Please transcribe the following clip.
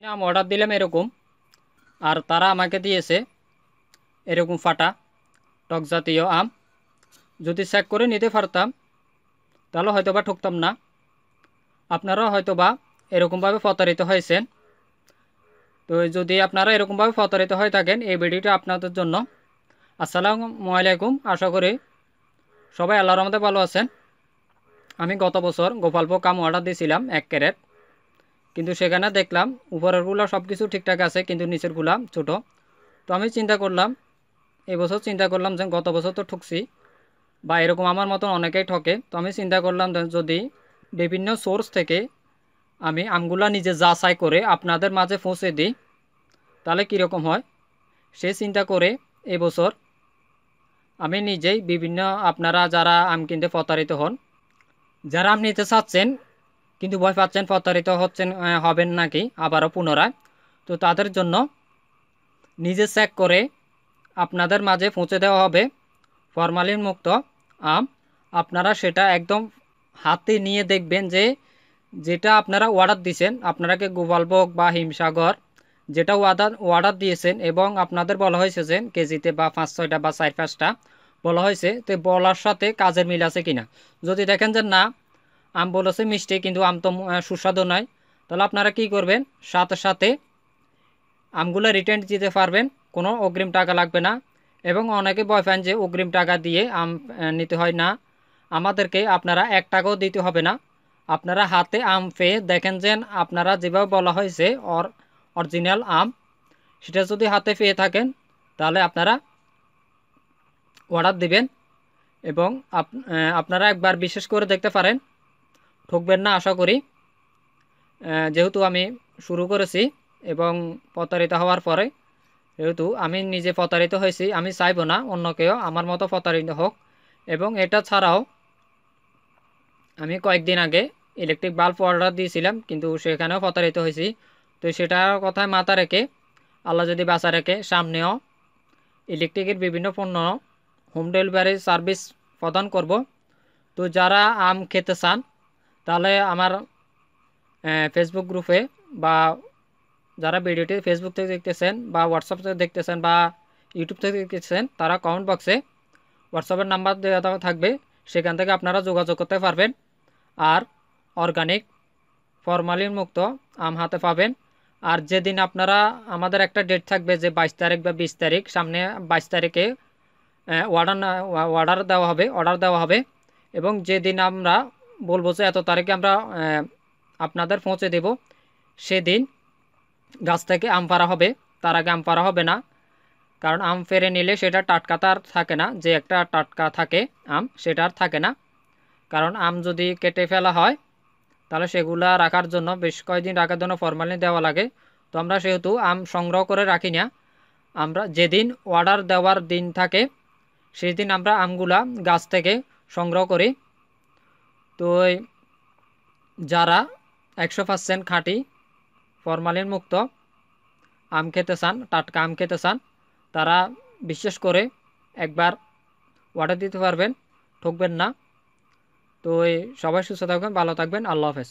আম order দিলাম এরকম, আর তারা আমাকে দিয়েছে এরকম ফাটা টক জাতীয় আম। যদি চেক করে নিতে পারতাম তাহলে হয়তোবা ঠকতাম না। আপনারাও হয়তোবা এরকমভাবে প্রতারিত হয়েছেন। তো যদি আপনারা এরকমভাবে প্রতারিত হয়ে থাকেন, এই ভিডিওটা আপনাদের জন্য। আসসালামু আলাইকুম, আশা করি সবাই আল্লাহর রহমতে ভালো আছেন। আমি গত বছর গোপালভোগ আম অর্ডার দিয়েছিলাম 1 ক্যারেট, কিন্তু সেখানে দেখলাম উপরেরগুলো সব কিছু ঠিকঠাক আছে, কিন্তু নিচেরগুলা ছোট। তো আমি চিন্তা করলাম, এবছর চিন্তা করলাম যে গত বছর তো ঠকছি, বা এরকম আমার মতন অনেকেই ঠকে। তো আমি চিন্তা করলাম যদি বিভিন্ন সোর্স থেকে আমি আমগুলা নিজে যাচাই করে আপনাদের মাঝে পৌঁছে দিই তাহলে কীরকম হয়। সে চিন্তা করে এবছর আমি নিজেই বিভিন্ন, আপনারা যারা আম কিনতে প্রতারিত হন, যারা আম নিতে চাচ্ছেন কিন্তু ভয় পাচ্ছেন প্রতারিত হচ্ছেন, হবেন নাকি আবারও পুনরায়, তো তাদের জন্য নিজে চেক করে আপনাদের মাঝে পৌঁছে দেওয়া হবে ফরমালিন মুক্ত আম। আপনারা সেটা একদম হাতে নিয়ে দেখবেন যে যেটা আপনারা অর্ডার দিয়েছেন, আপনারাকে গোপালভোগ বা হিমসাগর যেটা অর্ডার দিয়েছেন এবং আপনাদের বলা হয়েছে যে কেজিতে বা 5-6টা বা 4-5টা বলা হয়েছে, তো বলার সাথে কাজের মিল আছে কিনা। যদি দেখেন যে না, আম বলেছে মিষ্টি কিন্তু আম তো সুস্বাদু নয়, তাহলে আপনারা কি করবেন, সাথে সাথে আমগুলো রিটার্ন দিতে পারবেন, কোনো অগ্রিম টাকা লাগবে না। এবং অনেকে ভয় পান যে অগ্রিম টাকা দিয়ে আম নিতে হয় না, আমাদেরকে আপনারা 1 টাকাও দিতে হবে না। আপনারা হাতে আম পেয়ে দেখেন যে আপনারা যেভাবে বলা হয়েছে অরিজিনাল আম, সেটা যদি হাতে পেয়ে থাকেন তাহলে আপনারা অর্ডার দিবেন। এবং আপনারা একবার বিশেষ করে দেখতে পারেন, ঠকবেন না আশা করি। যেহেতু আমি শুরু করেছি এবং প্রতারিত হওয়ার পরে, যেহেতু আমি নিজে প্রতারিত হয়েছি, আমি চাইবো না অন্য কেউ আমার মতো প্রতারিত হোক। এবং এটা ছাড়াও আমি কয়েকদিন আগে ইলেকট্রিক বাল্ব অর্ডার দিয়েছিলাম, কিন্তু সেখানেও প্রতারিত হয়েছি। তো সেটার কথায় মাথা রেখে, আল্লাহ যদি বাঁচা রেখে, সামনেও ইলেকট্রিকের বিভিন্ন পণ্য হোম ডেলিভারি সার্ভিস প্রদান করব। তো যারা আম খেতে চান তাহলে আমার ফেসবুক গ্রুপে, বা যারা ভিডিওটি ফেসবুক থেকে দেখতেছেন বা হোয়াটসঅ্যাপ থেকে দেখতেছেন বা ইউটিউব থেকে দেখতেছেন, তারা কমেন্ট বক্সে হোয়াটসঅ্যাপের নাম্বার দেওয়া থাকবে, সেখান থেকে আপনারা যোগাযোগ করতে পারবেন। আর অর্গানিক ফরমালিন মুক্ত আম হাতে পাবেন। আর যেদিন আপনারা, আমাদের একটা ডেট থাকবে যে 22 তারিখ বা 20 তারিখ, সামনে 22 তারিখে অর্ডার দেওয়া হবে। এবং যেদিন আমরা বলবো যে এত তারিখে আমরা আপনাদের পৌঁছে দেব, সেদিন গাছ থেকে আম পাড়া হবে। তার আগে আম পাড়া হবে না, কারণ আম পেড়ে নিলে সেটা টাটকা তার থাকে না, যে একটা টাটকা থাকে আম সেটা আর থাকে না। কারণ আম যদি কেটে ফেলা হয় তাহলে সেগুলা রাখার জন্য, বেশ কয়েকদিন রাখার জন্য ফরমালিন দেওয়া লাগে। তো আমরা সেহেতু আম সংগ্রহ করে রাখি না, আমরা যেদিন অর্ডার দেওয়ার দিন থাকে সেই দিন আমরা আমগুলা গাছ থেকে সংগ্রহ করি। তো যারা 100% খাঁটি ফরমালিন মুক্ত আম খেতে চান, টাটকা আম খেতে চান, তারা বিশেষ করে একবার অর্ডার দিতে পারবেন, ঠকবেন না। তো সবাই সুস্থ থাকবেন, ভালো থাকবেন, আল্লাহ হাফেজ।